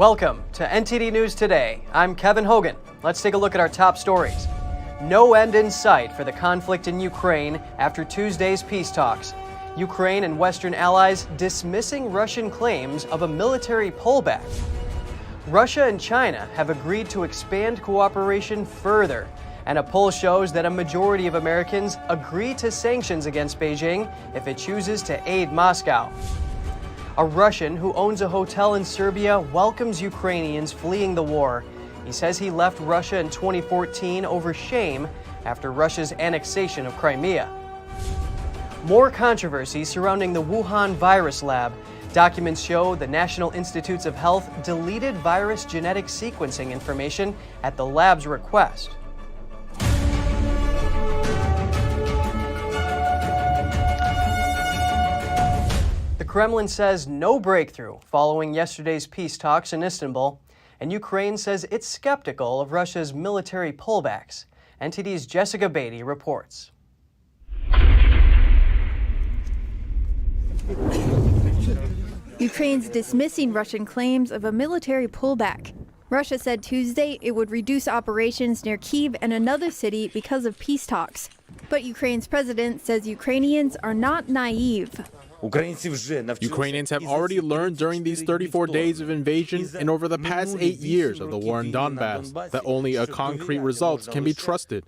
Welcome to NTD News Today. I'm Kevin Hogan. Let's take a look at our top stories. No end in sight for the conflict in Ukraine after Tuesday's peace talks. Ukraine and Western allies dismissing Russian claims of a military pullback. Russia and China have agreed to expand cooperation further, and a poll shows that a majority of Americans agree to sanctions against Beijing if it chooses to aid Moscow. A Russian who owns a hotel in Serbia welcomes Ukrainians fleeing the war. He says he left Russia in 2014 over shame after Russia's annexation of Crimea. More controversy surrounding the Wuhan virus lab. Documents show the National Institutes of Health deleted virus genetic sequencing information at the lab's request. The Kremlin says no breakthrough following yesterday's peace talks in Istanbul, and Ukraine says it's skeptical of Russia's military pullbacks. NTD's Jessica Beatty reports. Ukraine's dismissing Russian claims of a military pullback. Russia said Tuesday it would reduce operations near Kyiv and another city because of peace talks. But Ukraine's president says Ukrainians are not naive. Ukrainians have already learned during these 34 days of invasion and over the past 8 years of the war in Donbass that only a concrete results can be trusted.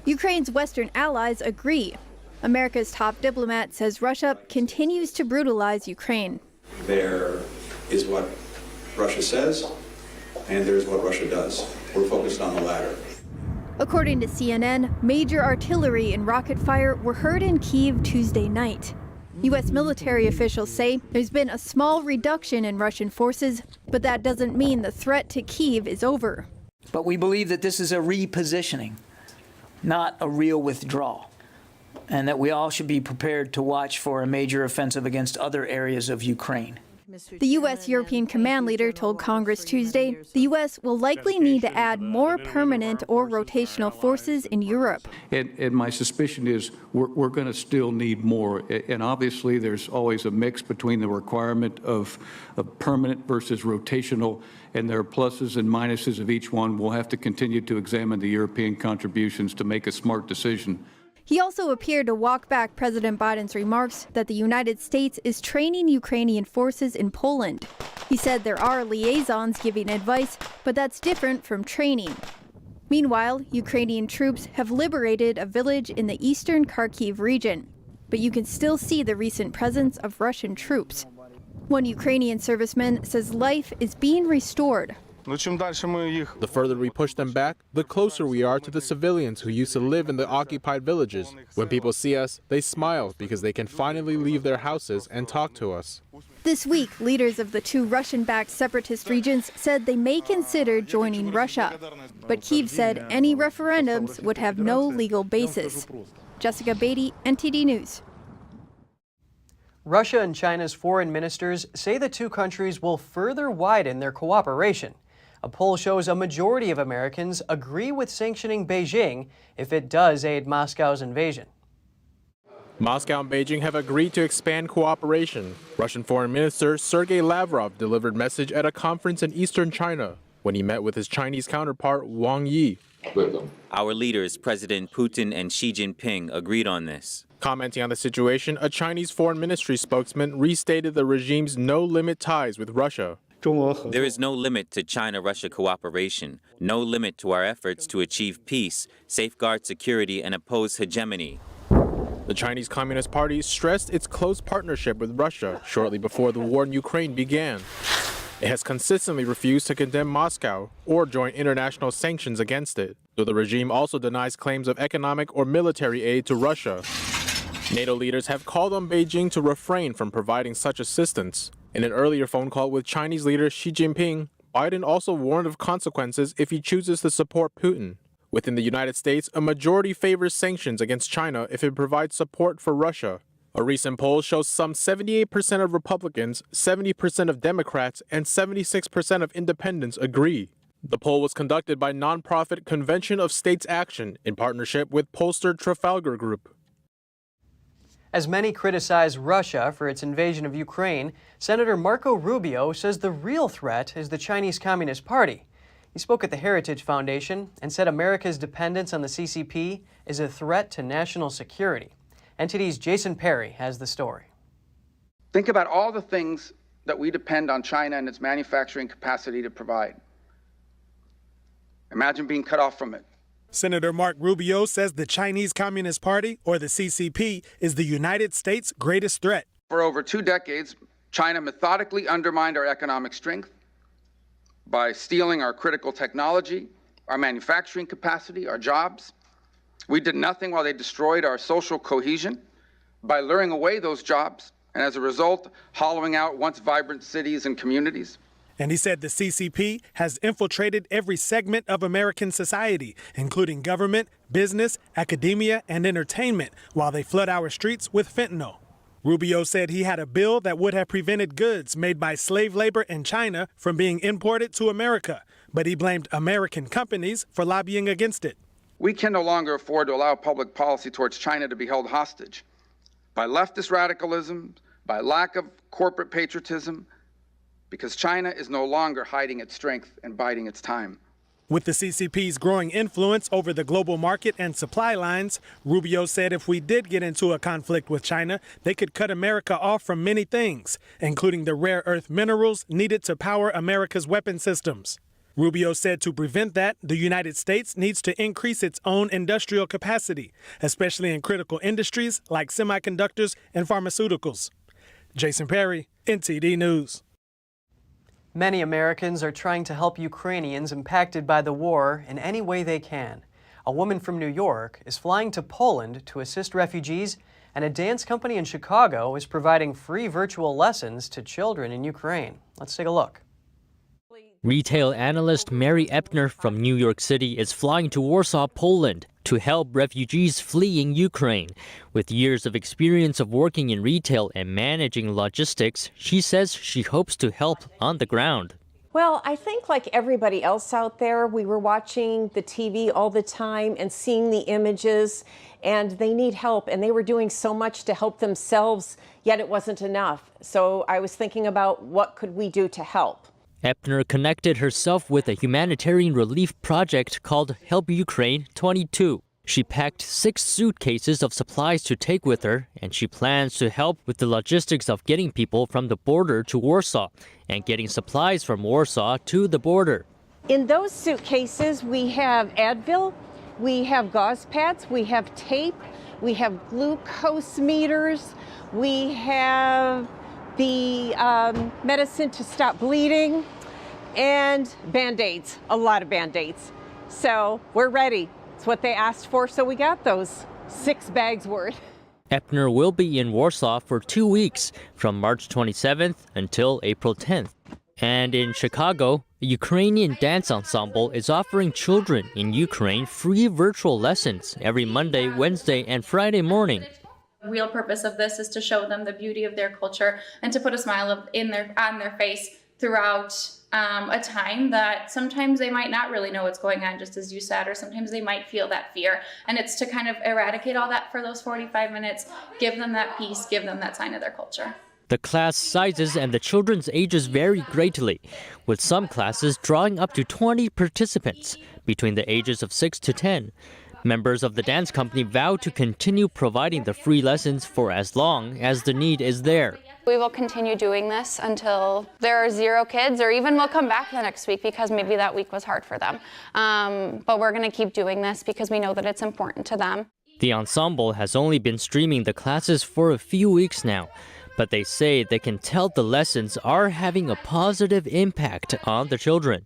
Ukraine's Western allies agree. America's top diplomat says Russia continues to brutalize Ukraine. There is what Russia says, and there's what Russia does. We're focused on the latter. According to CNN, major artillery and rocket fire were heard in Kyiv Tuesday night. U.S. military officials say there's been a small reduction in Russian forces, but that doesn't mean the threat to Kyiv is over. But we believe that this is a repositioning, not a real withdrawal, and that we all should be prepared to watch for a major offensive against other areas of Ukraine. The U.S. European Command leader told Congress Tuesday the U.S. will likely need to add more permanent or rotational forces in Europe. And my suspicion is we're going to still need more. And obviously there's always a mix between the requirement of permanent versus rotational, and there are pluses and minuses of each one. We'll have to continue to examine the European contributions to make a smart decision. He also appeared to walk back President Biden's remarks that the United States is training Ukrainian forces in Poland. He said there are liaisons giving advice, but that's different from training. Meanwhile, Ukrainian troops have liberated a village in the eastern Kharkiv region, but you can still see the recent presence of Russian troops. One Ukrainian serviceman says life is being restored. The further we push them back, the closer we are to the civilians who used to live in the occupied villages. When people see us, they smile because they can finally leave their houses and talk to us. This week, leaders of the two Russian-backed separatist regions said they may consider joining Russia. But Kyiv said any referendums would have no legal basis. Jessica Beatty, NTD News. Russia and China's foreign ministers say the two countries will further widen their cooperation. A poll shows a majority of Americans agree with sanctioning Beijing if it does aid Moscow's invasion. Moscow and Beijing have agreed to expand cooperation. Russian Foreign Minister Sergei Lavrov delivered message at a conference in eastern China when he met with his Chinese counterpart Wang Yi. Our leaders, President Putin and Xi Jinping, agreed on this. Commenting on the situation, a Chinese foreign ministry spokesman restated the regime's no-limit ties with Russia. There is no limit to China-Russia cooperation, no limit to our efforts to achieve peace, safeguard security, and oppose hegemony. The Chinese Communist Party stressed its close partnership with Russia shortly before the war in Ukraine began. It has consistently refused to condemn Moscow or join international sanctions against it, though the regime also denies claims of economic or military aid to Russia. NATO leaders have called on Beijing to refrain from providing such assistance. In an earlier phone call with Chinese leader Xi Jinping, Biden also warned of consequences if he chooses to support Putin. Within the United States, a majority favors sanctions against China if it provides support for Russia. A recent poll shows some 78% of Republicans, 70% of Democrats, and 76% of independents agree. The poll was conducted by nonprofit Convention of States Action in partnership with pollster Trafalgar Group. As many criticize Russia for its invasion of Ukraine, Senator Marco Rubio says the real threat is the Chinese Communist Party. He spoke at the Heritage Foundation and said America's dependence on the CCP is a threat to national security. NTD's Jason Perry has the story. Think about all the things that we depend on China and its manufacturing capacity to provide. Imagine being cut off from it. Senator Mark Rubio says the Chinese Communist Party, or the CCP, is the United States' greatest threat. For over 2 decades, China methodically undermined our economic strength by stealing our critical technology, our manufacturing capacity, our jobs. We did nothing while they destroyed our social cohesion by luring away those jobs, and as a result, hollowing out once vibrant cities and communities. And he said the CCP has infiltrated every segment of American society, including government, business, academia, and entertainment, while they flood our streets with fentanyl. Rubio said he had a bill that would have prevented goods made by slave labor in China from being imported to America, but he blamed American companies for lobbying against it. We can no longer afford to allow public policy towards China to be held hostage by leftist radicalism, by lack of corporate patriotism, because China is no longer hiding its strength and biding its time. With the CCP's growing influence over the global market and supply lines, Rubio said if we did get into a conflict with China, they could cut America off from many things, including the rare earth minerals needed to power America's weapon systems. Rubio said to prevent that, the United States needs to increase its own industrial capacity, especially in critical industries like semiconductors and pharmaceuticals. Jason Perry, NTD News. Many Americans are trying to help Ukrainians impacted by the war in any way they can. A woman from New York is flying to Poland to assist refugees, and a dance company in Chicago is providing free virtual lessons to children in Ukraine. Let's take a look. Retail analyst Mary Epner from New York City is flying to Warsaw, Poland, to help refugees fleeing Ukraine. With years of experience of working in retail and managing logistics, she says she hopes to help on the ground. Well, I think like everybody else out there, we were watching the TV all the time and seeing the images, and they need help, and they were doing so much to help themselves, yet it wasn't enough. So I was thinking about what could we do to help. Epner connected herself with a humanitarian relief project called Help Ukraine 22. She packed 6 suitcases of supplies to take with her, and she plans to help with the logistics of getting people from the border to Warsaw and getting supplies from Warsaw to the border. In those suitcases, we have Advil, we have gauze pads, we have tape, we have glucose meters, we have the medicine to stop bleeding, and Band-Aids, a lot of Band-Aids. So we're ready. It's what they asked for, so we got those 6 bags worth. Epner will be in Warsaw for 2 weeks, from March 27th until April 10th. And in Chicago, a Ukrainian dance ensemble is offering children in Ukraine free virtual lessons every Monday, Wednesday, and Friday morning. The real purpose of this is to show them the beauty of their culture and to put a smile on their face throughout a time that sometimes they might not really know what's going on, just as you said, or sometimes they might feel that fear. And it's to kind of eradicate all that for those 45 minutes, give them that peace, give them that sign of their culture. The class sizes and the children's ages vary greatly, with some classes drawing up to 20 participants between the ages of 6 to 10. Members of the dance company vow to continue providing the free lessons for as long as the need is there. We will continue doing this until there are 0 kids, or even we'll come back the next week because maybe that week was hard for them. But we're going to keep doing this because we know that it's important to them. The ensemble has only been streaming the classes for a few weeks now, but they say they can tell the lessons are having a positive impact on the children.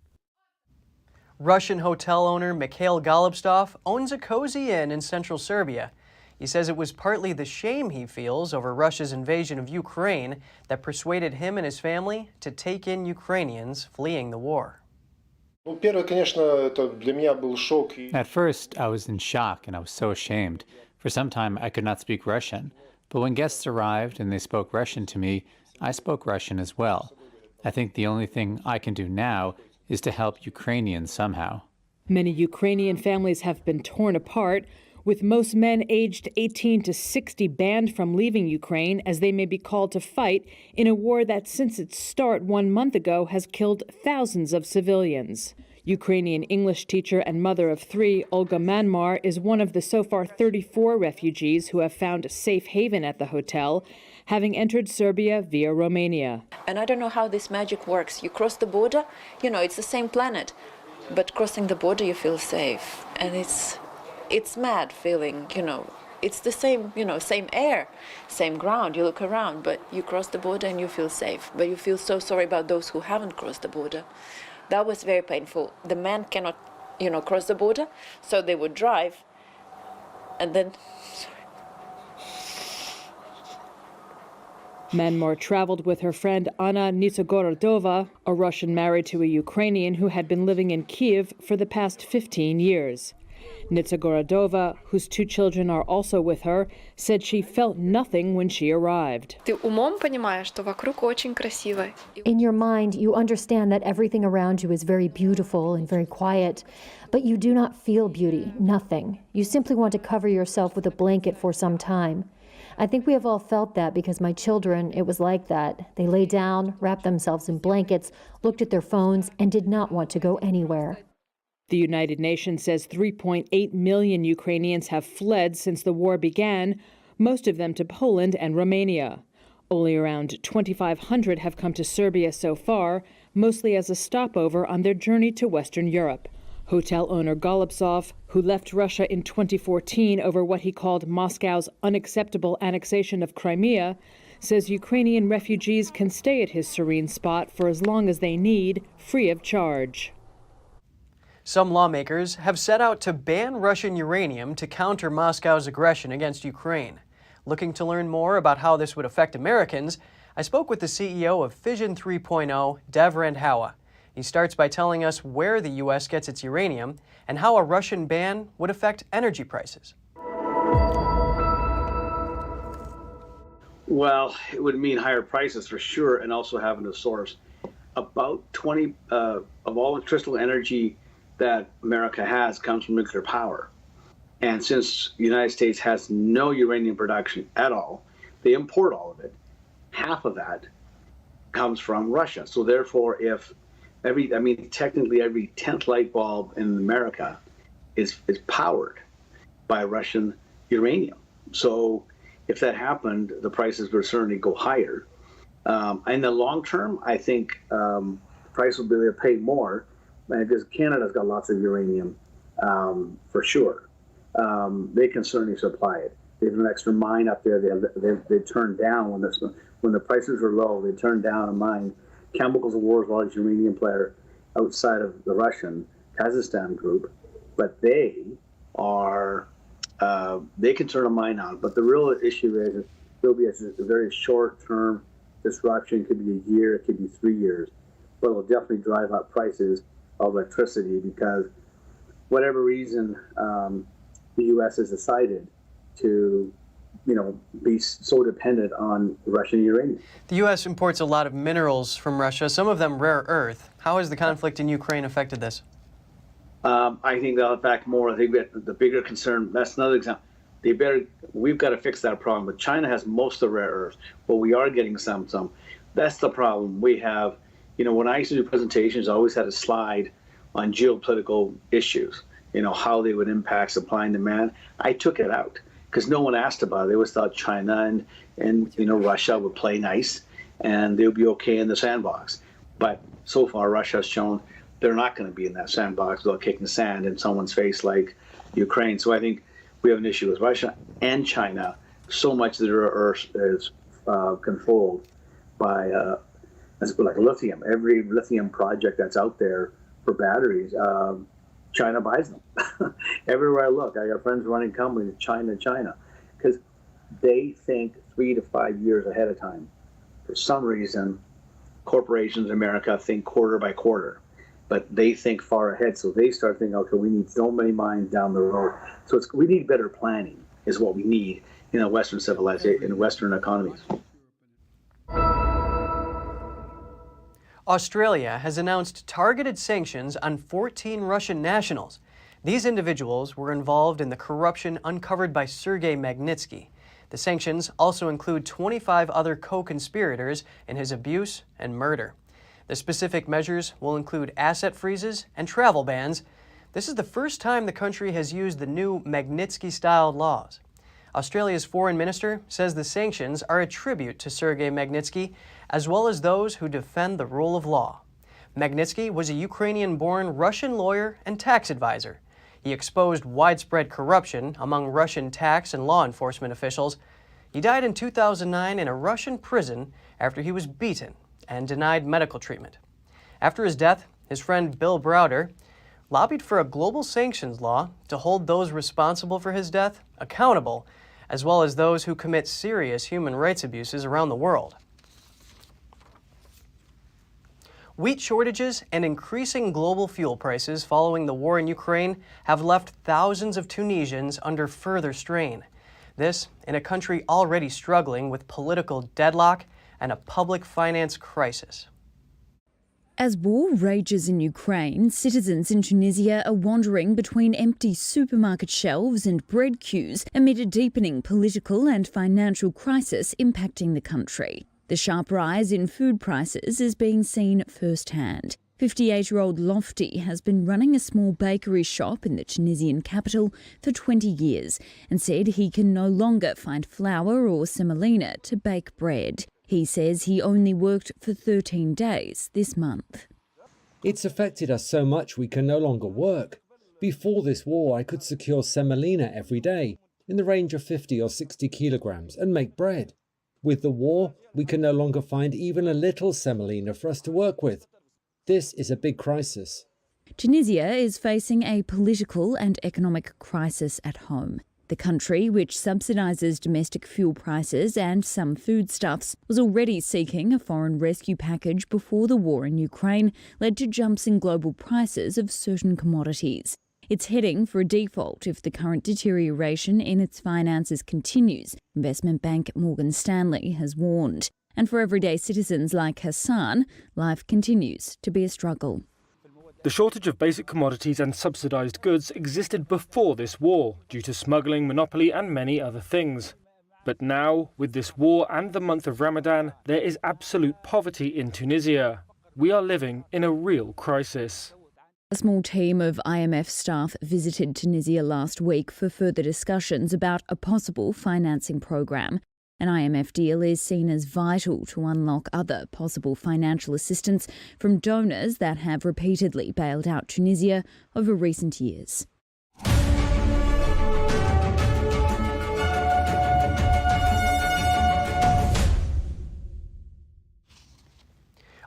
Russian hotel owner Mikhail Golubtsov owns a cozy inn in central Serbia. He says it was partly the shame he feels over Russia's invasion of Ukraine that persuaded him and his family to take in Ukrainians fleeing the war. At first, I was in shock and I was so ashamed. For some time, I could not speak Russian. But when guests arrived and they spoke Russian to me, I spoke Russian as well. I think the only thing I can do now is to help Ukrainians somehow. Many Ukrainian families have been torn apart. with most men aged 18 to 60 banned from leaving Ukraine as they may be called to fight in a war that since its start 1 month ago has killed thousands of civilians. Ukrainian English teacher and mother of 3, Olga Manmar, is one of the so far 34 refugees who have found a safe haven at the hotel, having entered Serbia via Romania. And I don't know how this magic works. You cross the border, it's the same planet, but crossing the border you feel safe. And it's mad feeling, it's the same, same air, same ground, you look around, but you cross the border and you feel safe. But you feel so sorry about those who haven't crossed the border. That was very painful. The men cannot, cross the border, so they would drive, and then, Manmar traveled with her friend Anna Nitsogorodova, a Russian married to a Ukrainian who had been living in Kiev for the past 15 years. Nitsogorodova, whose 2 children are also with her, said she felt nothing when she arrived. In your mind, you understand that everything around you is very beautiful and very quiet, but you do not feel beauty, nothing. You simply want to cover yourself with a blanket for some time. I think we have all felt that because my children, it was like that. They lay down, wrapped themselves in blankets, looked at their phones, and did not want to go anywhere. The United Nations says 3.8 million Ukrainians have fled since the war began, most of them to Poland and Romania. Only around 2,500 have come to Serbia so far, mostly as a stopover on their journey to Western Europe. Hotel owner Golubtsov, who left Russia in 2014 over what he called Moscow's unacceptable annexation of Crimea, says Ukrainian refugees can stay at his serene spot for as long as they need, free of charge. Some lawmakers have set out to ban Russian uranium to counter Moscow's aggression against Ukraine. Looking to learn more about how this would affect Americans, I spoke with the CEO of Fission 3.0, Dev Randhawa. He starts by telling us where the U.S. gets its uranium and how a Russian ban would affect energy prices. Well, it would mean higher prices for sure, and also having to source. About 20 of all the crystal energy that America has comes from nuclear power. And since the United States has no uranium production at all, they import all of it. Half of that comes from Russia. So therefore, if technically every 10th light bulb in America is powered by Russian uranium. So if that happened, the prices would certainly go higher. In the long term, I think the price will be able to pay more because Canada's got lots of uranium for sure. They can certainly supply it. They have an extra mine up there. They turned down when the prices were low. They turned down a mine. Chemicals of War's largest uranium player outside of the Russian Kazakhstan group, but they can turn a mine on. But the real issue is there'll be a very short-term disruption. It could be a year, it could be 3 years, but it will definitely drive up prices of electricity because whatever reason the U.S. has decided to be so dependent on Russian uranium. The U.S. imports a lot of minerals from Russia, some of them rare earth. How has the conflict in Ukraine affected this? I think that'll affect more. I think that the bigger concern, that's another example. We've got to fix that problem. But China has most of the rare earths, but we are getting some. That's the problem. We have, when I used to do presentations, I always had a slide on geopolitical issues, how they would impact supply and demand. I took it out because no one asked about it. They always thought China and Russia would play nice and they would be okay in the sandbox. But so far, Russia has shown they're not going to be in that sandbox without kicking sand in someone's face like Ukraine. So I think we have an issue with Russia and China. So much of the rare earth is controlled by like lithium. Every lithium project that's out there for batteries, China buys them. Everywhere I look, I got friends running companies, China, because they think 3 to 5 years ahead of time. For some reason, corporations in America think quarter by quarter, but they think far ahead. So they start thinking, okay, we need so many mines down the road. So we need better planning is what we need in a Western civilization, in Western economies. Australia has announced targeted sanctions on 14 Russian nationals. These individuals were involved in the corruption uncovered by Sergei Magnitsky. The sanctions also include 25 other co-conspirators in his abuse and murder. The specific measures will include asset freezes and travel bans. This is the first time the country has used the new Magnitsky-style laws. Australia's foreign minister says the sanctions are a tribute to Sergei Magnitsky, as well as those who defend the rule of law. Magnitsky was a Ukrainian-born Russian lawyer and tax advisor. He exposed widespread corruption among Russian tax and law enforcement officials. He died in 2009 in a Russian prison after he was beaten and denied medical treatment. After his death, his friend Bill Browder lobbied for a global sanctions law to hold those responsible for his death accountable, as well as those who commit serious human rights abuses around the world. Wheat shortages and increasing global fuel prices following the war in Ukraine have left thousands of Tunisians under further strain. This in a country already struggling with political deadlock and a public finance crisis. As war rages in Ukraine, citizens in Tunisia are wandering between empty supermarket shelves and bread queues amid a deepening political and financial crisis impacting the country. The sharp rise in food prices is being seen firsthand. 58-year-old Lofty has been running a small bakery shop in the Tunisian capital for 20 years and said he can no longer find flour or semolina to bake bread. He says he only worked for 13 days this month. It's affected us so much we can no longer work. Before this war, I could secure semolina every day in the range of 50 or 60 kilograms and make bread. With the war, we can no longer find even a little semolina for us to work with. This is a big crisis. Tunisia is facing a political and economic crisis at home. The country, which subsidises domestic fuel prices and some foodstuffs, was already seeking a foreign rescue package before the war in Ukraine led to jumps in global prices of certain commodities. It's heading for a default if the current deterioration in its finances continues, investment bank Morgan Stanley has warned. And for everyday citizens like Hassan, life continues to be a struggle. The shortage of basic commodities and subsidised goods existed before this war, due to smuggling, monopoly and many other things. But now, with this war and the month of Ramadan, there is absolute poverty in Tunisia. We are living in a real crisis. A small team of IMF staff visited Tunisia last week for further discussions about a possible financing program. An IMF deal is seen as vital to unlock other possible financial assistance from donors that have repeatedly bailed out Tunisia over recent years.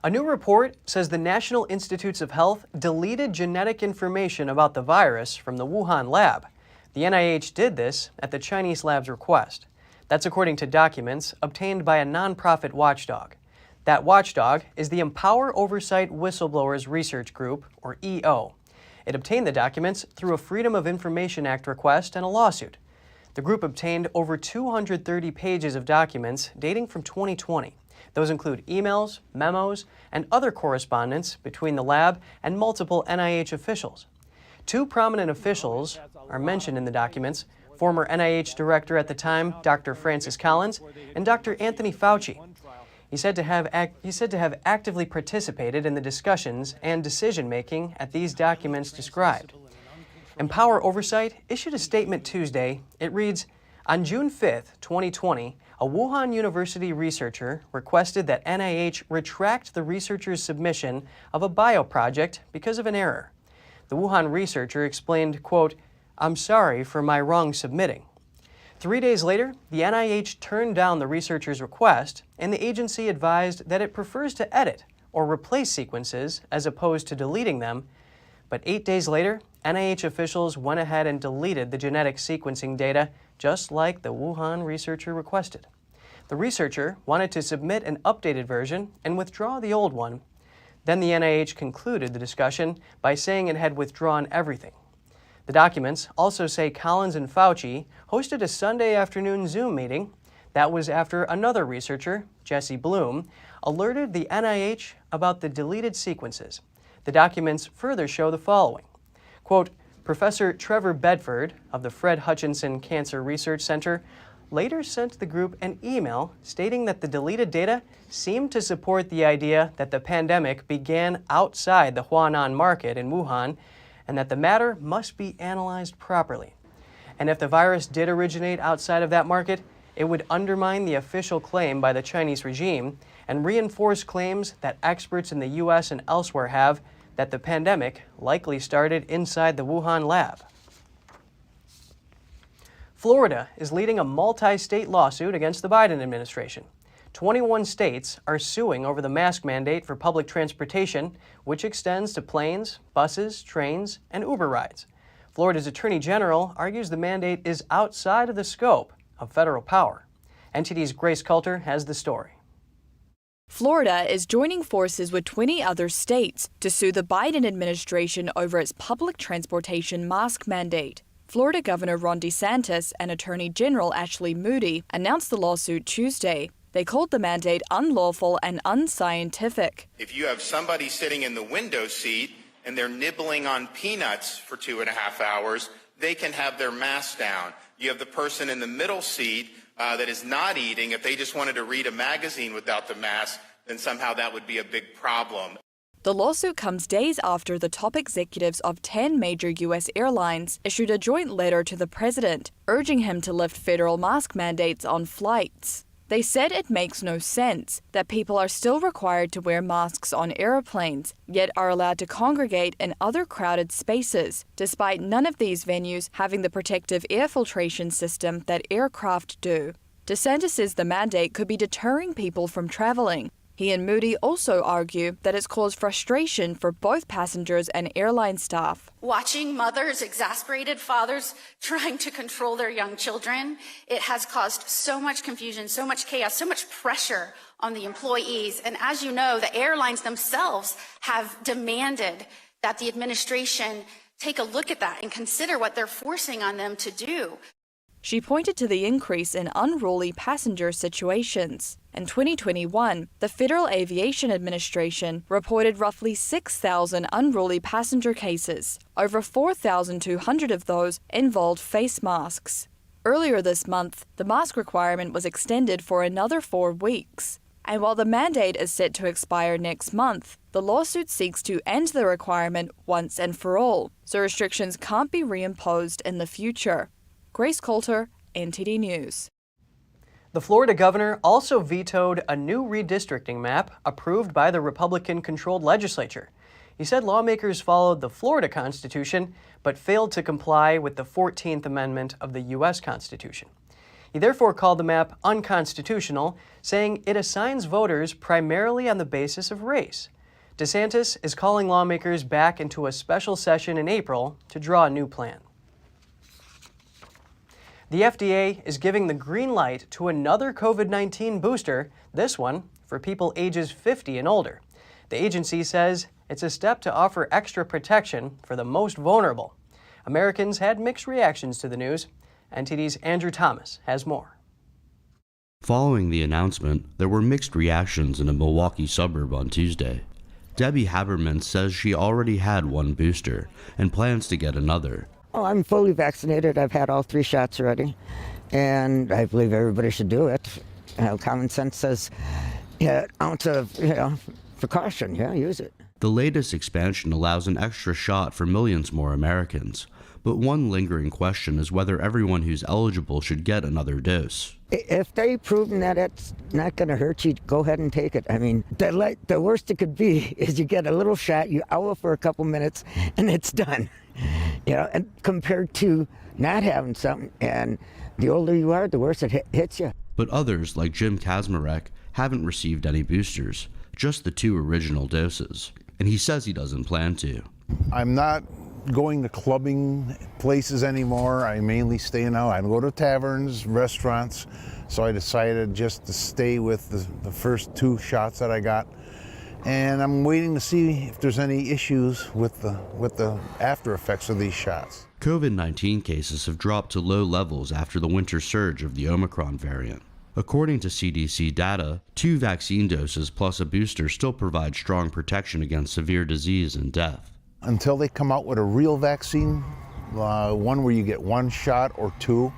A new report says the National Institutes of Health deleted genetic information about the virus from the Wuhan lab. The NIH did this at the Chinese lab's request. That's according to documents obtained by a nonprofit watchdog. That watchdog is the Empower Oversight Whistleblowers Research Group, or EO. It obtained the documents through a Freedom of Information Act request and a lawsuit. The group obtained over 230 pages of documents dating from 2020. Those include emails, memos, and other correspondence between the lab and multiple NIH officials. Two prominent officials are mentioned in the documents: former NIH director at the time, Dr. Francis Collins, and Dr. Anthony Fauci. He said to have actively participated in the discussions and decision-making at these documents described. Empower Oversight issued a statement Tuesday. It reads, on June 5, 2020, a Wuhan University researcher requested that NIH retract the researcher's submission of a bioproject because of an error. The Wuhan researcher explained, quote, "I'm sorry for my wrong submitting." 3 days later, the NIH turned down the researcher's request, and the agency advised that it prefers to edit or replace sequences as opposed to deleting them. But 8 days later, NIH officials went ahead and deleted the genetic sequencing data, just like the Wuhan researcher requested. The researcher wanted to submit an updated version and withdraw the old one. Then the NIH concluded the discussion by saying it had withdrawn everything. The documents also say Collins and Fauci hosted a Sunday afternoon Zoom meeting. That was after another researcher, Jesse Bloom, alerted the NIH about the deleted sequences. The documents further show the following. Quote, Professor Trevor Bedford of the Fred Hutchinson Cancer Research Center later sent the group an email stating that the deleted data seemed to support the idea that the pandemic began outside the Huanan market in Wuhan and that the matter must be analyzed properly. And if the virus did originate outside of that market, it would undermine the official claim by the Chinese regime and reinforce claims that experts in the U.S. and elsewhere have that the pandemic likely started inside the Wuhan lab. Florida is leading a multi-state lawsuit against the Biden administration. 21 states are suing over the mask mandate for public transportation, which extends to planes, buses, trains, and Uber rides. Florida's Attorney General argues the mandate is outside of the scope of federal power. NTD's Grace Coulter has the story. Florida is joining forces with 20 other states to sue the Biden administration over its public transportation mask mandate. Florida Governor Ron DeSantis and Attorney General Ashley Moody announced the lawsuit Tuesday. They called the mandate unlawful and unscientific. If you have somebody sitting in the window seat and they're nibbling on peanuts for 2.5 hours, they can have their mask down. You have the person in the middle seat that is not eating. If they just wanted to read a magazine without the mask, then somehow that would be a big problem. The lawsuit comes days after the top executives of 10 major U.S. airlines issued a joint letter to the president, urging him to lift federal mask mandates on flights. They said it makes no sense that people are still required to wear masks on airplanes, yet are allowed to congregate in other crowded spaces, despite none of these venues having the protective air filtration system that aircraft do. DeSantis says the mandate could be deterring people from traveling. He and Moody also argue that it's caused frustration for both passengers and airline staff. Watching mothers, exasperated fathers trying to control their young children, it has caused so much confusion, so much chaos, so much pressure on the employees. And as you know, the airlines themselves have demanded that the administration take a look at that and consider what they're forcing on them to do. She pointed to the increase in unruly passenger situations. In 2021, the Federal Aviation Administration reported roughly 6,000 unruly passenger cases. Over 4,200 of those involved face masks. Earlier this month, the mask requirement was extended for another 4 weeks. And while the mandate is set to expire next month, the lawsuit seeks to end the requirement once and for all, so restrictions can't be reimposed in the future. Grace Coulter, NTD News. The Florida governor also vetoed a new redistricting map approved by the Republican-controlled legislature. He said lawmakers followed the Florida Constitution, but failed to comply with the 14th Amendment of the U.S. Constitution. He therefore called the map unconstitutional, saying it assigns voters primarily on the basis of race. DeSantis is calling lawmakers back into a special session in April to draw a new plan. The FDA is giving the green light to another COVID-19 booster, this one for people ages 50 and older. The agency says it's a step to offer extra protection for the most vulnerable. Americans had mixed reactions to the news. NTD's Andrew Thomas has more. Following the announcement, there were mixed reactions in a Milwaukee suburb on Tuesday. Debbie Haberman says she already had one booster and plans to get another. Oh, I'm fully vaccinated. I've had all 3 shots already, and I believe everybody should do it. Common sense says, ounce of precaution, use it. The latest expansion allows an extra shot for millions more Americans, but one lingering question is whether everyone who's eligible should get another dose. If they've proven that it's not going to hurt you, go ahead and take it. I mean, the worst it could be is you get a little shot, you owl for a couple minutes, and it's done. And compared to not having something, and the older you are, the worse it hits you. But others, like Jim Kazmarek, haven't received any boosters, just the 2 original doses. And he says he doesn't plan to. I'm not going to clubbing places anymore. I mainly stay now. I go to taverns, restaurants. So I decided just to stay with the first 2 shots that I got. And I'm waiting to see if there's any issues with the after effects of these shots. COVID-19 cases have dropped to low levels after the winter surge of the Omicron variant. According to CDC data, 2 vaccine doses plus a booster still provide strong protection against severe disease and death. Until they come out with a real vaccine one where you get one shot or two,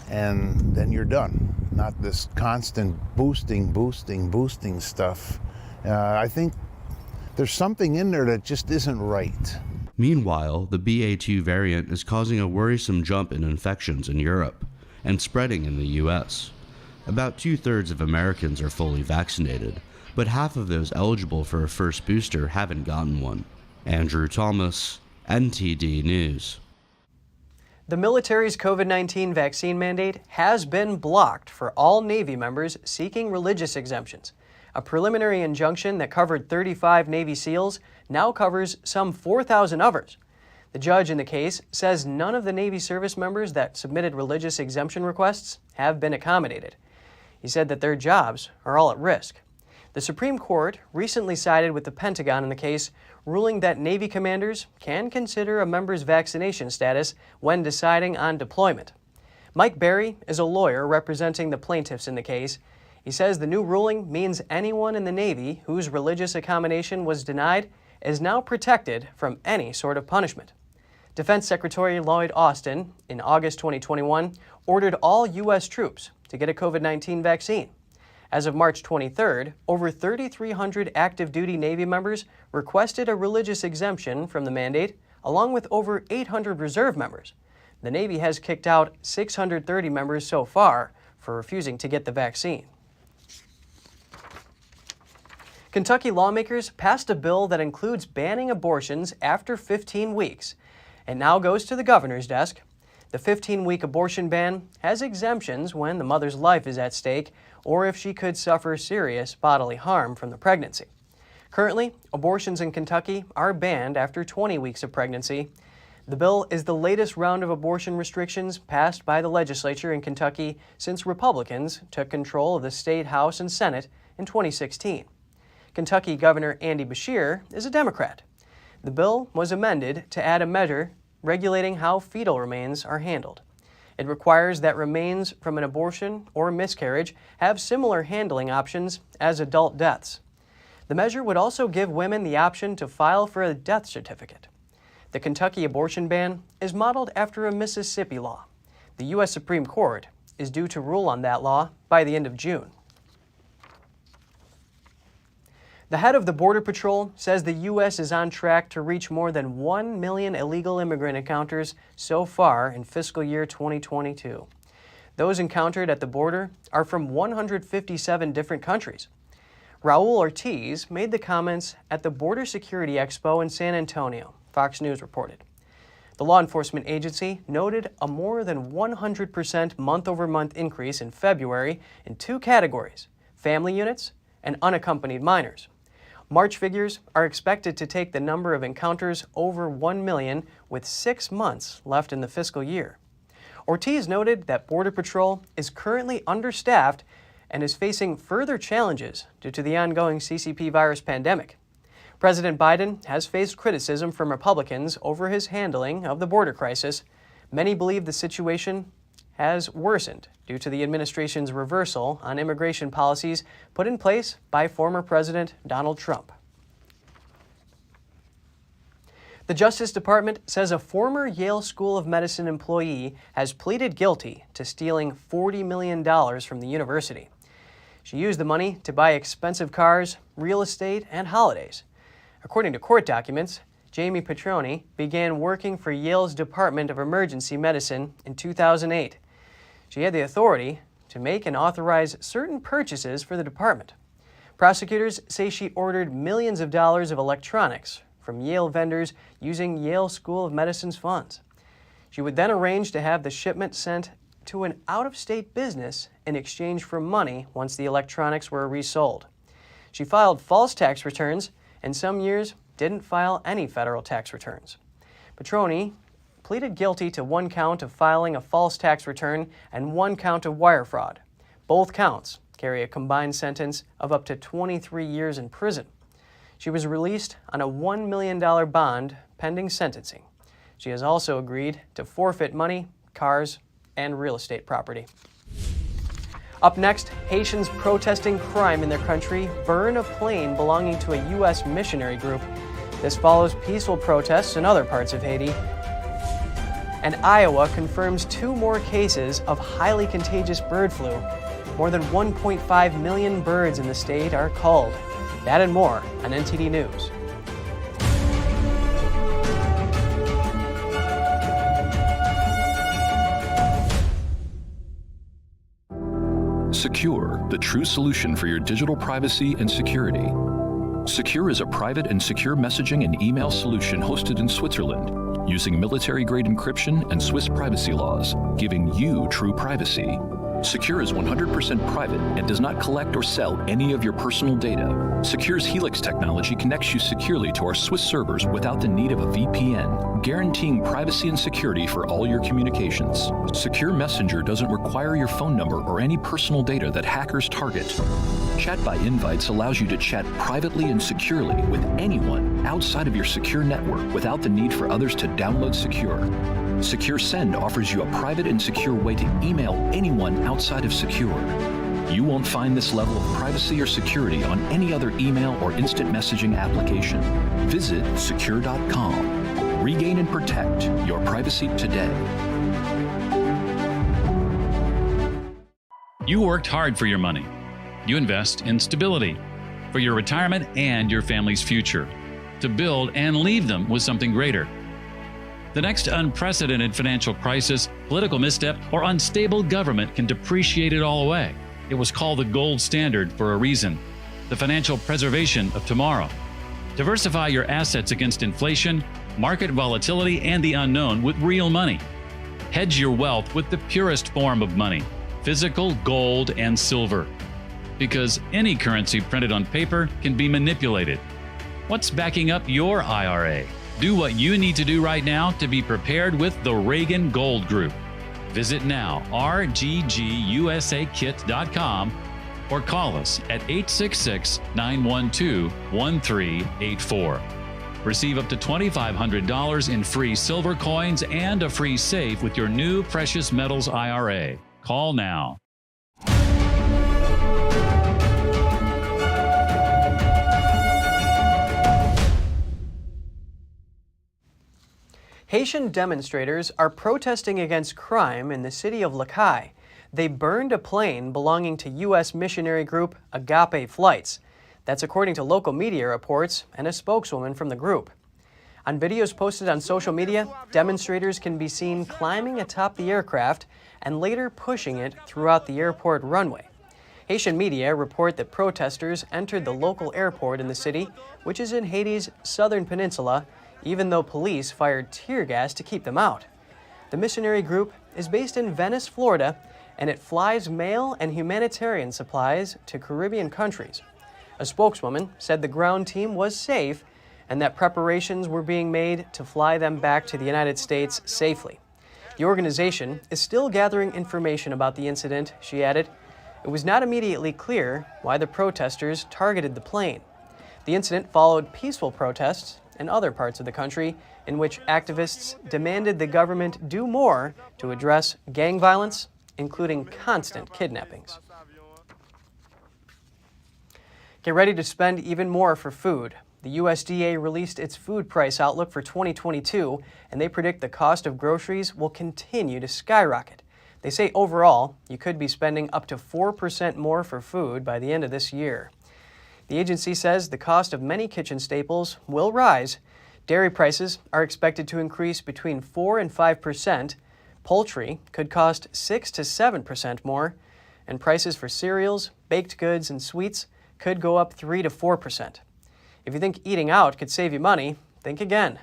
and then you're done. Not this constant boosting stuff. I think there's something in there that just isn't right. Meanwhile, the BA.2 variant is causing a worrisome jump in infections in Europe and spreading in the U.S. About 2/3 of Americans are fully vaccinated, but half of those eligible for a first booster haven't gotten one. Andrew Thomas, NTD News. The military's COVID-19 vaccine mandate has been blocked for all Navy members seeking religious exemptions. A preliminary injunction that covered 35 Navy SEALs now covers some 4,000 others. The judge in the case says none of the Navy service members that submitted religious exemption requests have been accommodated. He said that their jobs are all at risk. The Supreme Court recently sided with the Pentagon in the case, ruling that Navy commanders can consider a member's vaccination status when deciding on deployment. Mike Berry is a lawyer representing the plaintiffs in the case. He says the new ruling means anyone in the Navy whose religious accommodation was denied is now protected from any sort of punishment. Defense Secretary Lloyd Austin, in August 2021, ordered all U.S. troops to get a COVID-19 vaccine. As of March 23rd, over 3,300 active duty Navy members requested a religious exemption from the mandate, along with over 800 reserve members. The Navy has kicked out 630 members so far for refusing to get the vaccine. Kentucky lawmakers passed a bill that includes banning abortions after 15 weeks. It now goes to the governor's desk. The 15-week abortion ban has exemptions when the mother's life is at stake or if she could suffer serious bodily harm from the pregnancy. Currently, abortions in Kentucky are banned after 20 weeks of pregnancy. The bill is the latest round of abortion restrictions passed by the legislature in Kentucky since Republicans took control of the state House and Senate in 2016. Kentucky Governor Andy Beshear is a Democrat. The bill was amended to add a measure regulating how fetal remains are handled. It requires that remains from an abortion or miscarriage have similar handling options as adult deaths. The measure would also give women the option to file for a death certificate. The Kentucky abortion ban is modeled after a Mississippi law. The U.S. Supreme Court is due to rule on that law by the end of June. The head of the Border Patrol says the U.S. is on track to reach more than 1 million illegal immigrant encounters so far in fiscal year 2022. Those encountered at the border are from 157 different countries. Raul Ortiz made the comments at the Border Security Expo in San Antonio, Fox News reported. The law enforcement agency noted a more than 100% month-over-month increase in February in two categories: family units and unaccompanied minors. March figures are expected to take the number of encounters over 1 million with 6 months left in the fiscal year. Ortiz noted that Border Patrol is currently understaffed and is facing further challenges due to the ongoing CCP virus pandemic. President Biden has faced criticism from Republicans over his handling of the border crisis. Many believe the situation has worsened due to the administration's reversal on immigration policies put in place by former President Donald Trump. The Justice Department says a former Yale School of Medicine employee has pleaded guilty to stealing $40 million from the university. She used the money to buy expensive cars, real estate, and holidays. According to court documents, Jamie Petroni began working for Yale's Department of Emergency Medicine in 2008. She had the authority to make and authorize certain purchases for the department. Prosecutors say she ordered millions of dollars of electronics from Yale vendors using Yale School of Medicine's funds. She would then arrange to have the shipment sent to an out-of-state business in exchange for money once the electronics were resold. She filed false tax returns and some years didn't file any federal tax returns. Petroni pleaded guilty to 1 count of filing a false tax return and 1 count of wire fraud. Both counts carry a combined sentence of up to 23 years in prison. She was released on a $1 million bond pending sentencing. She has also agreed to forfeit money, cars, and real estate property. Up next, Haitians protesting crime in their country burn a plane belonging to a U.S. missionary group. This follows peaceful protests in other parts of Haiti. And Iowa confirms 2 more cases of highly contagious bird flu. More than 1.5 million birds in the state are culled. That and more on NTD News. Secure, the true solution for your digital privacy and security. Secure is a private and secure messaging and email solution hosted in Switzerland, using military-grade encryption and Swiss privacy laws, giving you true privacy. Secure is 100% private and does not collect or sell any of your personal data. Secure's Helix technology connects you securely to our Swiss servers without the need of a VPN, guaranteeing privacy and security for all your communications. Secure Messenger doesn't require your phone number or any personal data that hackers target. Chat by Invites allows you to chat privately and securely with anyone outside of your secure network without the need for others to download Secure. Secure Send offers you a private and secure way to email anyone outside of Secure. You won't find this level of privacy or security on any other email or instant messaging application. Visit secure.com. Regain and protect your privacy today. You worked hard for your money. You invest in stability for your retirement and your family's future, to build and leave them with something greater. The next unprecedented financial crisis, political misstep, or unstable government can depreciate it all away. It was called the gold standard for a reason, the financial preservation of tomorrow. Diversify your assets against inflation, market volatility, and the unknown with real money. Hedge your wealth with the purest form of money, physical gold and silver. Because any currency printed on paper can be manipulated. What's backing up your IRA? Do what you need to do right now to be prepared with the Reagan Gold Group. Visit now, rggusakit.com, or call us at 866-912-1384. Receive up to $2,500 in free silver coins and a free safe with your new precious metals IRA. Call now. Haitian demonstrators are protesting against crime in the city of Alai. They burned a plane belonging to U.S. missionary group Agape Flights. That's according to local media reports and a spokeswoman from the group. On videos posted on social media, demonstrators can be seen climbing atop the aircraft and later pushing it throughout the airport runway. Haitian media report that protesters entered the local airport in the city, which is in Haiti's southern peninsula, even though police fired tear gas to keep them out. The missionary group is based in Venice, Florida, and it flies mail and humanitarian supplies to Caribbean countries. A spokeswoman said the ground team was safe and that preparations were being made to fly them back to the United States safely. The organization is still gathering information about the incident, she added. It was not immediately clear why the protesters targeted the plane. The incident followed peaceful protests in other parts of the country in which activists demanded the government do more to address gang violence, including constant kidnappings. Get ready to spend even more for food. The USDA released its food price outlook for 2022, and they predict the cost of groceries will continue to skyrocket. They say overall, you could be spending up to 4% more for food by the end of this year. The agency says the cost of many kitchen staples will rise. Dairy prices are expected to increase between 4% and 5%. Poultry could cost 6% to 7% more, and prices for cereals, baked goods, and sweets could go up 3% to 4%. If you think eating out could save you money, think again.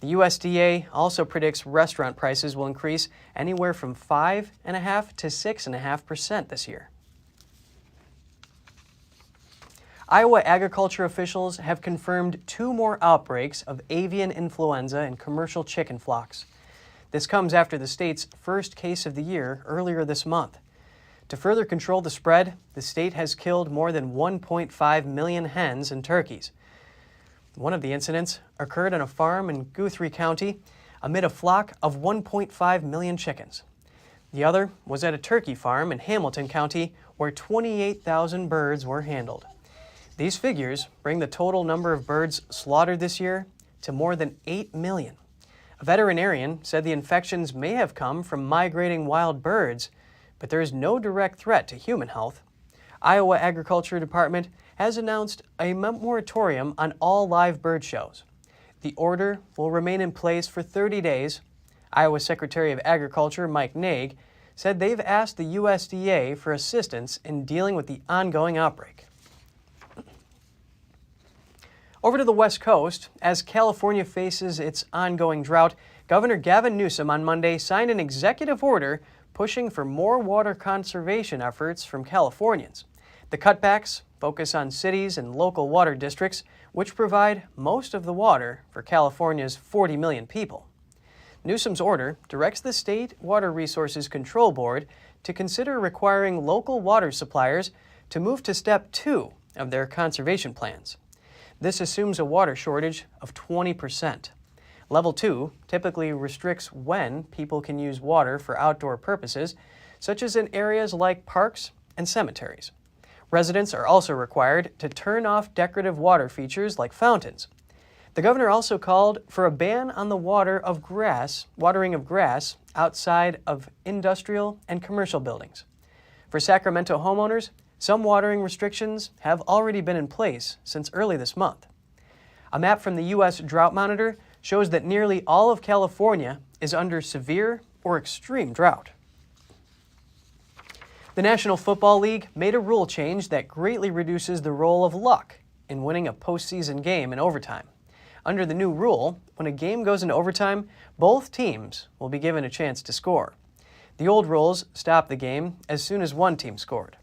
The USDA also predicts restaurant prices will increase anywhere from 5.5% to 6.5% this year. Iowa agriculture officials have confirmed 2 more outbreaks of avian influenza in commercial chicken flocks. This comes after the state's first case of the year earlier this month. To further control the spread, the state has killed more than 1.5 million hens and turkeys. One of the incidents occurred on a farm in Guthrie County amid a flock of 1.5 million chickens. The other was at a turkey farm in Hamilton County where 28,000 birds were handled. These figures bring the total number of birds slaughtered this year to more than 8 million. A veterinarian said the infections may have come from migrating wild birds, but there is no direct threat to human health. Iowa Agriculture Department has announced a moratorium on all live bird shows. The order will remain in place for 30 days. Iowa Secretary of Agriculture Mike Naig said they've asked the USDA for assistance in dealing with the ongoing outbreak. Over to the West Coast, as California faces its ongoing drought, Governor Gavin Newsom on Monday signed an executive order pushing for more water conservation efforts from Californians. The cutbacks focus on cities and local water districts, which provide most of the water for California's 40 million people. Newsom's order directs the State Water Resources Control Board to consider requiring local water suppliers to move to Step 2 of their conservation plans. This assumes a water shortage of 20%. Level 2 typically restricts when people can use water for outdoor purposes, such as in areas like parks and cemeteries. Residents are also required to turn off decorative water features like fountains. The governor also called for a ban on the watering of grass outside of industrial and commercial buildings. For Sacramento homeowners, some watering restrictions have already been in place since early this month. A map from the U.S. Drought Monitor shows that nearly all of California is under severe or extreme drought. The National Football League made a rule change that greatly reduces the role of luck in winning a postseason game in overtime. Under the new rule, when a game goes into overtime, both teams will be given a chance to score. The old rules stopped the game as soon as one team scored.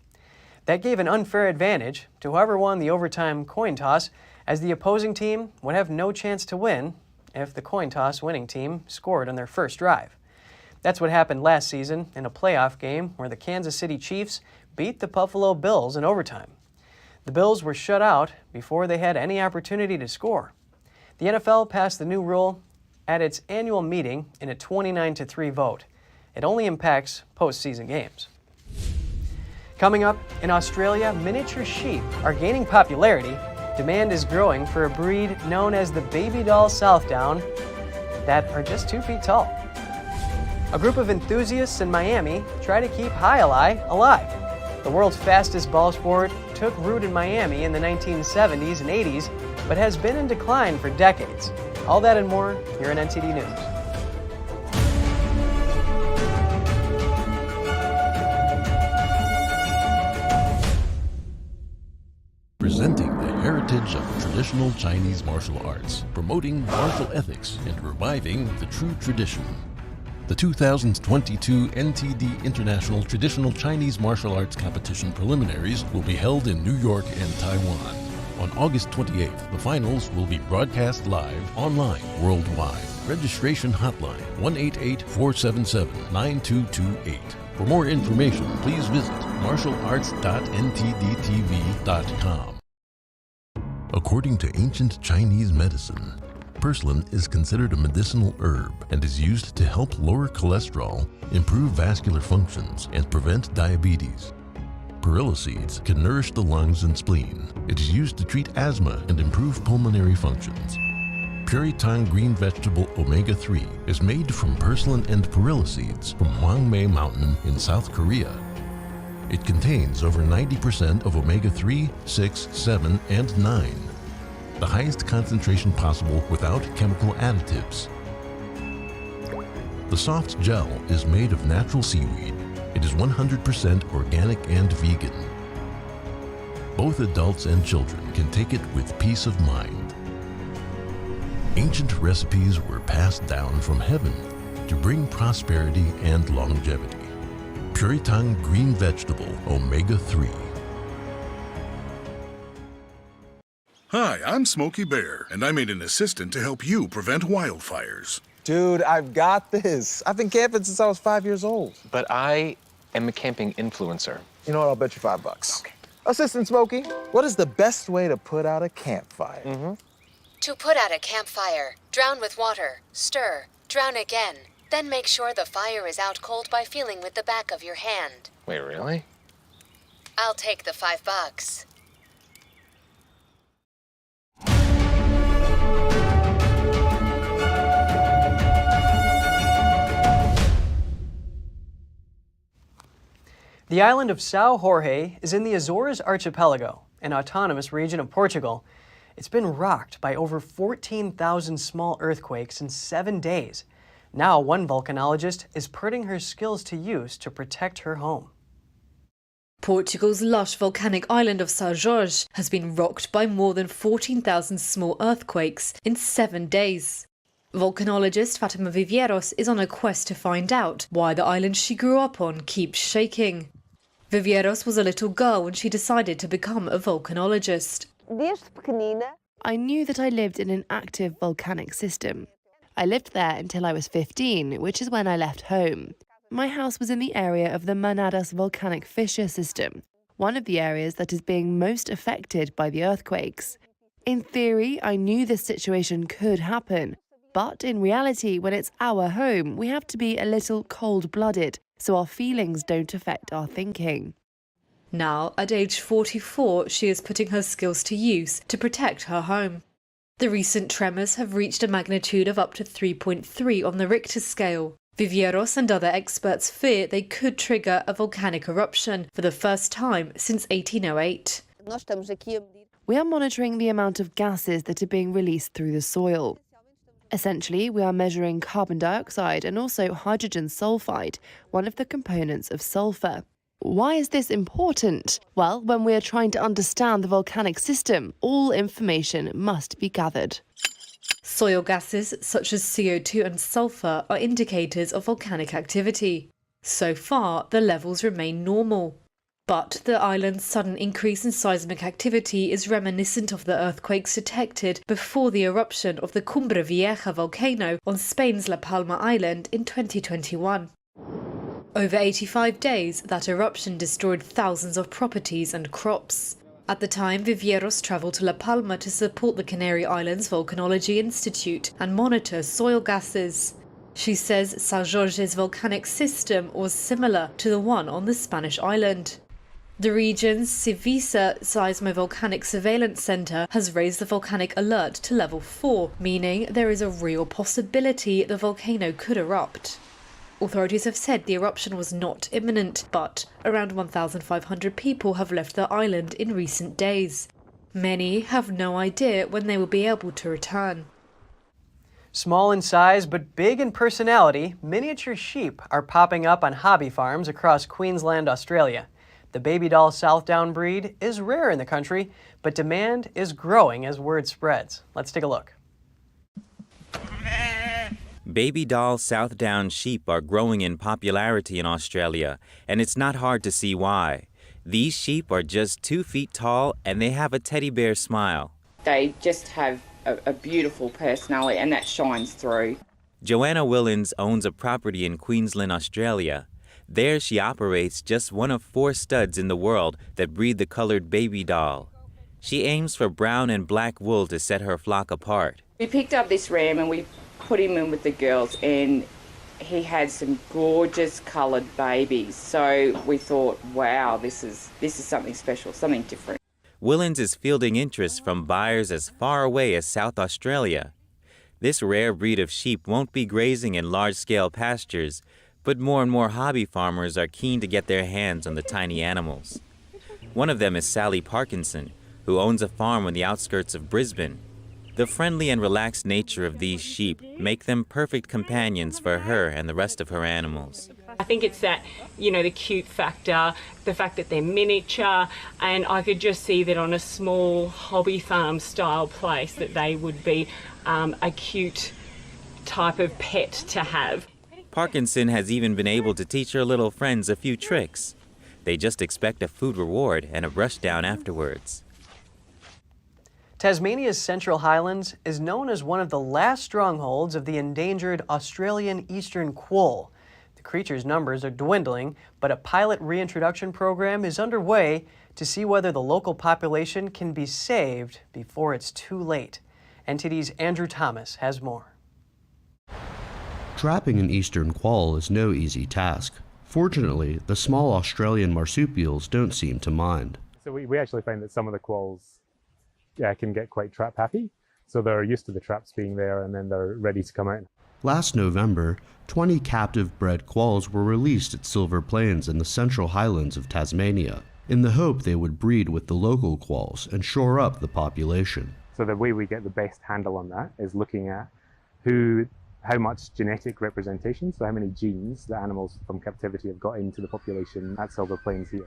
That gave an unfair advantage to whoever won the overtime coin toss, as the opposing team would have no chance to win if the coin toss winning team scored on their first drive. That's what happened last season in a playoff game where the Kansas City Chiefs beat the Buffalo Bills in overtime. The Bills were shut out before they had any opportunity to score. The NFL passed the new rule at its annual meeting in a 29-3 vote. It only impacts postseason games. Coming up, in Australia, miniature sheep are gaining popularity. Demand is growing for a breed known as the baby doll Southdown that are just 2 feet tall. A group of enthusiasts in Miami try to keep Alai alive. The world's fastest ball sport took root in Miami in the 1970s and 80s, but has been in decline for decades. All that and more here in NTD News. Presenting the heritage of traditional Chinese martial arts, promoting martial ethics, and reviving the true tradition. The 2022 NTD International Traditional Chinese Martial Arts Competition preliminaries will be held in New York and Taiwan. On August 28th, the finals will be broadcast live online worldwide. Registration hotline 188-477-9228. For more information, please visit martialarts.ntdtv.com. According to ancient Chinese medicine, purslane is considered a medicinal herb and is used to help lower cholesterol, improve vascular functions, and prevent diabetes. Perilla seeds can nourish the lungs and spleen. It is used to treat asthma and improve pulmonary functions. Puritang green vegetable omega-3 is made from purslane and perilla seeds from Hwangmae Mountain in South Korea. It contains over 90% of omega-3, 6, 7, and 9. The highest concentration possible without chemical additives. The soft gel is made of natural seaweed. It is 100% organic and vegan. Both adults and children can take it with peace of mind. Ancient recipes were passed down from heaven to bring prosperity and longevity. Puritang green vegetable omega-3. Hi, I'm Smokey Bear, and I made an assistant to help you prevent wildfires. Dude, I've got this. I've been camping since I was 5 years old. But I am a camping influencer. You know what? I'll bet you $5. Okay. Assistant Smokey, what is the best way to put out a campfire? To put out a campfire, drown with water, stir, drown again. Then make sure the fire is out cold by feeling with the back of your hand. Wait, really? I'll take the $5. The island of São Jorge is in the Azores archipelago, an autonomous region of Portugal. It's been rocked by over 14,000 small earthquakes in 7 days. Now, one volcanologist is putting her skills to use to protect her home. Portugal's lush volcanic island of São Jorge has been rocked by more than 14,000 small earthquakes in 7 days. Volcanologist Fatima Viveiros is on a quest to find out why the island she grew up on keeps shaking. Viveiros was a little girl when she decided to become a volcanologist. I knew that I lived in an active volcanic system. I lived there until I was 15, which is when I left home. My house was in the area of the Manadas volcanic fissure system, one of the areas that is being most affected by the earthquakes. In theory, I knew this situation could happen, but in reality, when it's our home, we have to be a little cold-blooded, so our feelings don't affect our thinking. Now, at age 44, she is putting her skills to use to protect her home. The recent tremors have reached a magnitude of up to 3.3 on the Richter scale. Viveiros and other experts fear they could trigger a volcanic eruption for the first time since 1808. We are monitoring the amount of gases that are being released through the soil. Essentially, we are measuring carbon dioxide and also hydrogen sulfide, one of the components of sulfur. Why is this important? Well, when we are trying to understand the volcanic system, all information must be gathered. Soil gases such as CO2 and sulfur are indicators of volcanic activity. So far, the levels remain normal. But the island's sudden increase in seismic activity is reminiscent of the earthquakes detected before the eruption of the Cumbre Vieja volcano on Spain's La Palma Island in 2021. Over 85 days, that eruption destroyed thousands of properties and crops. At the time, Viveiros travelled to La Palma to support the Canary Islands Volcanology Institute and monitor soil gases. She says São Jorge's volcanic system was similar to the one on the Spanish island. The region's Civisa Seismovolcanic Surveillance Centre has raised the volcanic alert to level 4, meaning there is a real possibility the volcano could erupt. Authorities have said the eruption was not imminent, but around 1,500 people have left the island in recent days. Many have no idea when they will be able to return. Small in size but big in personality, miniature sheep are popping up on hobby farms across Queensland, Australia. The baby doll Southdown breed is rare in the country, but demand is growing as word spreads. Let's take a look. Baby doll Southdown sheep are growing in popularity in Australia, and it's not hard to see why. These sheep are just 2 feet tall, and they have a teddy bear smile. They just have a beautiful personality, and that shines through. Joanna Willens owns a property in Queensland, Australia. There she operates just one of 4 studs in the world that breed the colored baby doll. She aims for brown and black wool to set her flock apart. We picked up this ram and we put him in with the girls, and he had some gorgeous coloured babies. So we thought, wow, this is something special, something different. Willens is fielding interest from buyers as far away as South Australia. This rare breed of sheep won't be grazing in large-scale pastures, but more and more hobby farmers are keen to get their hands on the tiny animals. One of them is Sally Parkinson, who owns a farm on the outskirts of Brisbane. The friendly and relaxed nature of these sheep make them perfect companions for her and the rest of her animals. I think it's that, the cute factor, the fact that they're miniature, and I could just see that on a small hobby farm style place that they would be a cute type of pet to have. Parkinson has even been able to teach her little friends a few tricks. They just expect a food reward and a brush down afterwards. Tasmania's Central Highlands is known as one of the last strongholds of the endangered Australian eastern quoll. The creature's numbers are dwindling, but a pilot reintroduction program is underway to see whether the local population can be saved before it's too late. NTD's Andrew Thomas has more. Trapping an eastern quoll is no easy task. Fortunately, the small Australian marsupials don't seem to mind. So we actually find that some of the quolls can get quite trap happy. So they're used to the traps being there and then they're ready to come out. Last November, 20 captive-bred quolls were released at Silver Plains in the Central Highlands of Tasmania, in the hope they would breed with the local quolls and shore up the population. So the way we get the best handle on that is looking at how much genetic representation, so how many genes the animals from captivity have got into the population at Silver Plains here.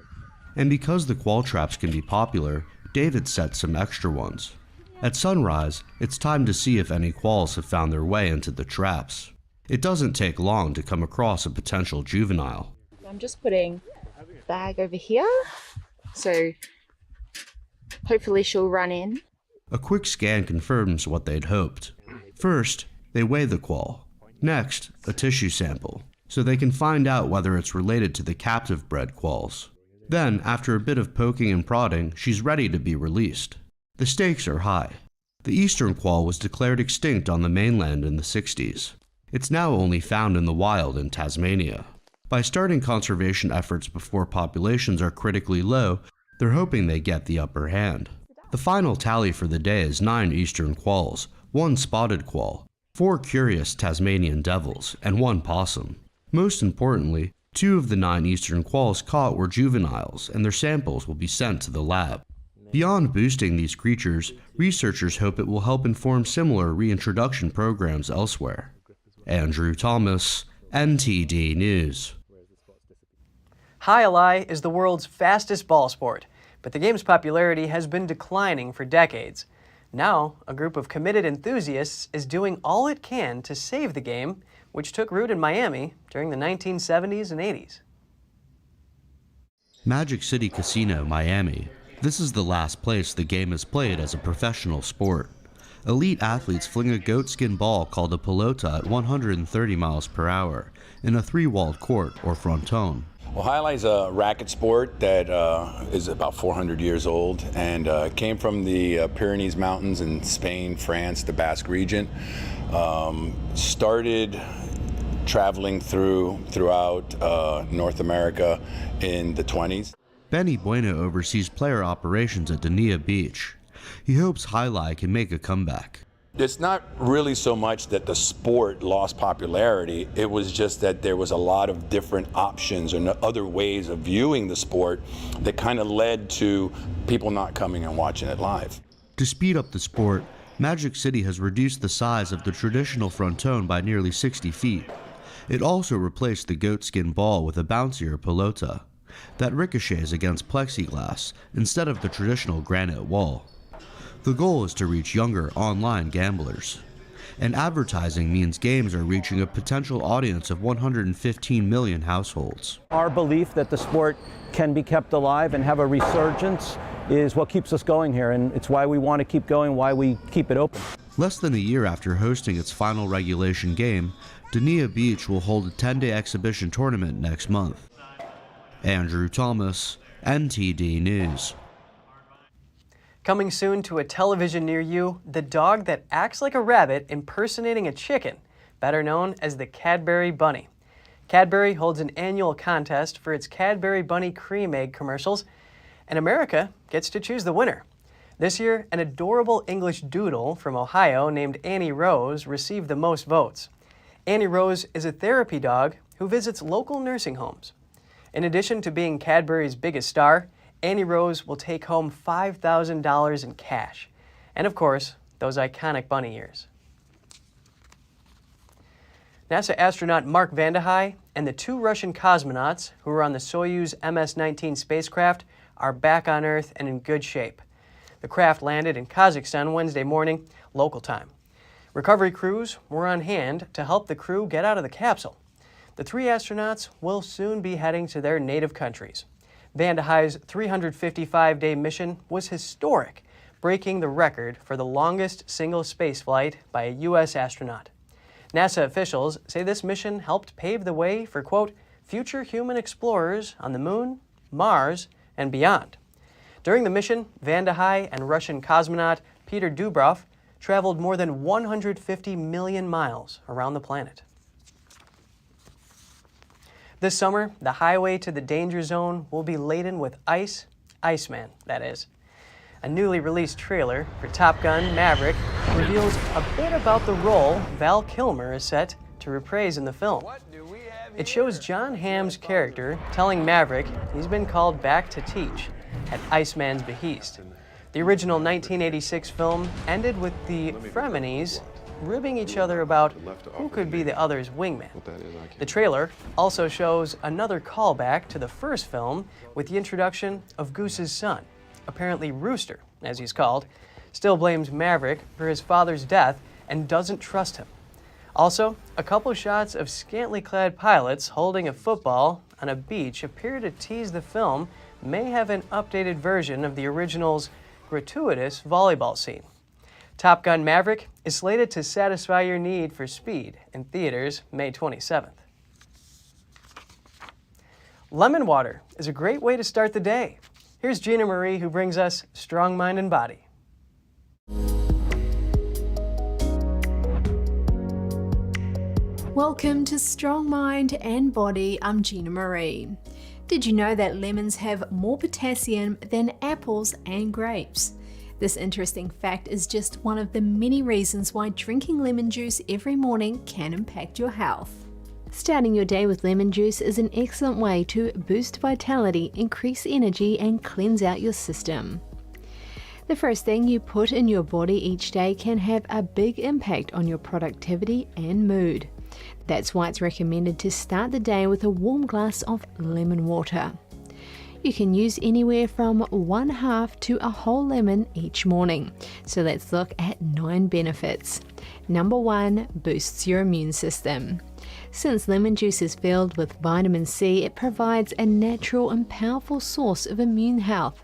And because the quoll traps can be popular, David set some extra ones. At sunrise, it's time to see if any quolls have found their way into the traps. It doesn't take long to come across a potential juvenile. I'm just putting a bag over here, so hopefully she'll run in. A quick scan confirms what they'd hoped. First, they weigh the quoll. Next, a tissue sample, so they can find out whether it's related to the captive-bred quolls. Then, after a bit of poking and prodding, she's ready to be released. The stakes are high. The eastern quoll was declared extinct on the mainland in the 60s. It's now only found in the wild in Tasmania. By starting conservation efforts before populations are critically low, they're hoping they get the upper hand. The final tally for the day is 9 eastern quolls, 1 spotted quoll, 4 curious Tasmanian devils, and 1 possum. Most importantly, 2 of the 9 eastern quolls caught were juveniles, and their samples will be sent to the lab. Beyond boosting these creatures, researchers hope it will help inform similar reintroduction programs elsewhere. Andrew Thomas, NTD News. High Alai is the world's fastest ball sport, but the game's popularity has been declining for decades. Now, a group of committed enthusiasts is doing all it can to save the game, which took root in Miami during the 1970s and 80s. Magic City Casino, Miami. This is the last place the game is played as a professional sport. Elite athletes fling a goatskin ball called a pelota at 130 miles per hour in a 3-walled court or fronton. Well, High Alai is a racket sport that is about 400 years old and came from the Pyrenees Mountains in Spain, France, the Basque region. Started traveling throughout North America in the 20s. Benny Bueno oversees player operations at Dania Beach. He hopes High Alai can make a comeback. It's not really so much that the sport lost popularity, it was just that there was a lot of different options and other ways of viewing the sport that kind of led to people not coming and watching it live. To speed up the sport, Magic City has reduced the size of the traditional fronton by nearly 60 feet. It also replaced the goatskin ball with a bouncier pelota that ricochets against plexiglass instead of the traditional granite wall. The goal is to reach younger online gamblers. And advertising means games are reaching a potential audience of 115 million households. Our belief that the sport can be kept alive and have a resurgence is what keeps us going here, and it's why we want to keep going, why we keep it open. Less than a year after hosting its final regulation game, Dania Beach will hold a 10-day exhibition tournament next month. Andrew Thomas, NTD News. Coming soon to a television near you, the dog that acts like a rabbit impersonating a chicken, better known as the Cadbury Bunny. Cadbury holds an annual contest for its Cadbury Bunny cream egg commercials, and America gets to choose the winner. This year, an adorable English doodle from Ohio named Annie Rose received the most votes. Annie Rose is a therapy dog who visits local nursing homes. In addition to being Cadbury's biggest star, Annie Rose will take home $5,000 in cash. And of course, those iconic bunny ears. NASA astronaut Mark Vande Hei and the 2 Russian cosmonauts who were on the Soyuz MS-19 spacecraft are back on Earth and in good shape. The craft landed in Kazakhstan Wednesday morning, local time. Recovery crews were on hand to help the crew get out of the capsule. The 3 astronauts will soon be heading to their native countries. Vande Hei's 355-day mission was historic, breaking the record for the longest single spaceflight by a U.S. astronaut. NASA officials say this mission helped pave the way for, quote, future human explorers on the Moon, Mars, and beyond. During the mission, Vande Hei and Russian cosmonaut Peter Dubrov traveled more than 150 million miles around the planet. This summer, the highway to the danger zone will be laden with Iceman, that is. A newly released trailer for Top Gun Maverick reveals a bit about the role Val Kilmer is set to reprise in the film. It shows John Hamm's character telling Maverick he's been called back to teach at Iceman's behest. The original 1986 film ended with the frenemies ribbing each other about who could be the other's wingman. The trailer also shows another callback to the first film with the introduction of Goose's son. Apparently Rooster, as he's called, still blames Maverick for his father's death and doesn't trust him. Also, a couple shots of scantily clad pilots holding a football on a beach appear to tease the film may have an updated version of the original's gratuitous volleyball scene. Top Gun Maverick is slated to satisfy your need for speed in theaters May 27th. Lemon water is a great way to start the day. Here's Gina Marie, who brings us Strong Mind and Body. Welcome to Strong Mind and Body. I'm Gina Marie. Did you know that lemons have more potassium than apples and grapes? This interesting fact is just one of the many reasons why drinking lemon juice every morning can impact your health. Starting your day with lemon juice is an excellent way to boost vitality, increase energy, and cleanse out your system. The first thing you put in your body each day can have a big impact on your productivity and mood. That's why it's recommended to start the day with a warm glass of lemon water. You can use anywhere from 1/2 to a whole lemon each morning. So let's look at 9 benefits. Number 1, boosts your immune system. Since lemon juice is filled with vitamin C, it provides a natural and powerful source of immune health.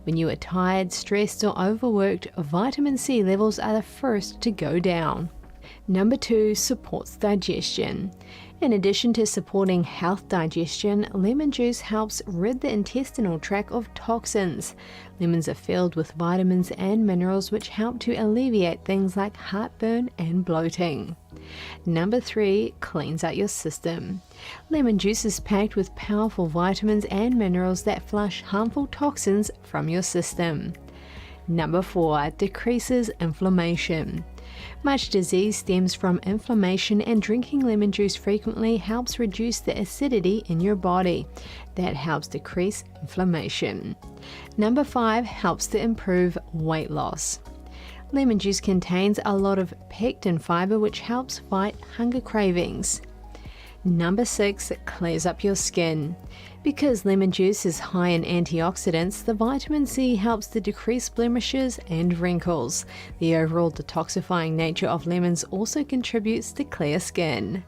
When you are tired, stressed, or overworked, vitamin C levels are the first to go down. Number 2, supports digestion. In addition to supporting health digestion, lemon juice helps rid the intestinal tract of toxins. Lemons are filled with vitamins and minerals which help to alleviate things like heartburn and bloating. Number 3, cleans out your system. Lemon juice is packed with powerful vitamins and minerals that flush harmful toxins from your system. Number 4, decreases inflammation. Much disease stems from inflammation, and drinking lemon juice frequently helps reduce the acidity in your body. That helps decrease inflammation. Number 5, helps to improve weight loss. Lemon juice contains a lot of pectin fiber which helps fight hunger cravings. Number 6, clears up your skin. Because lemon juice is high in antioxidants, the vitamin C helps to decrease blemishes and wrinkles. The overall detoxifying nature of lemons also contributes to clear skin.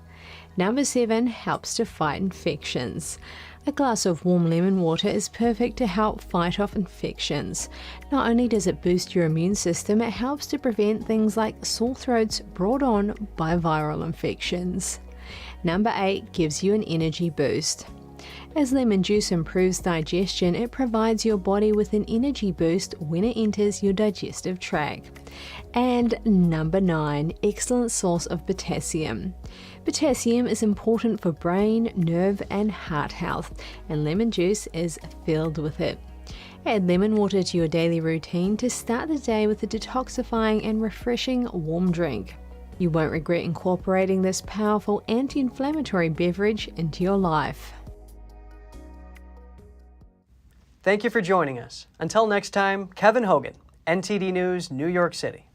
Number 7, helps to fight infections. A glass of warm lemon water is perfect to help fight off infections. Not only does it boost your immune system, it helps to prevent things like sore throats brought on by viral infections. Number 8, gives you an energy boost. As lemon juice improves digestion, it provides your body with an energy boost when it enters your digestive tract. And number 9, excellent source of potassium. Potassium is important for brain, nerve, and heart health, and lemon juice is filled with it. Add lemon water to your daily routine to start the day with a detoxifying and refreshing warm drink. You won't regret incorporating this powerful anti-inflammatory beverage into your life. Thank you for joining us. Until next time, Kevin Hogan, NTD News, New York City.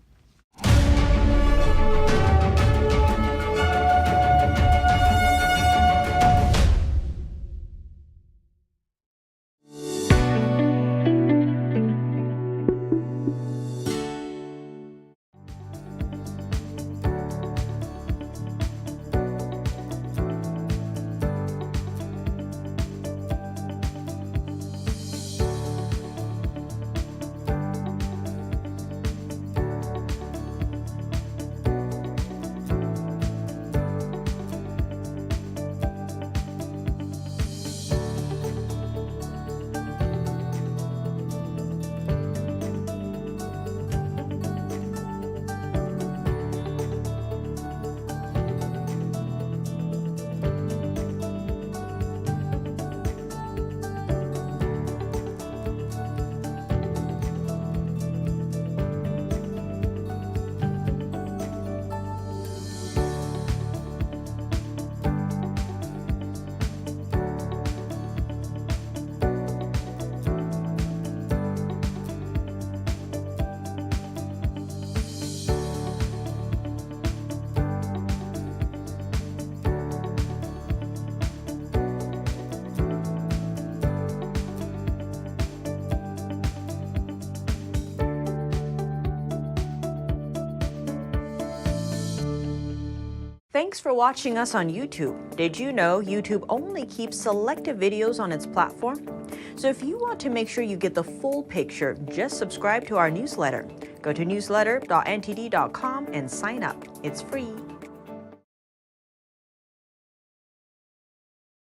Thanks for watching us on YouTube. Did you know YouTube only keeps selective videos on its platform? So if you want to make sure you get the full picture, just subscribe to our newsletter. Go to newsletter.ntd.com and sign up. It's free.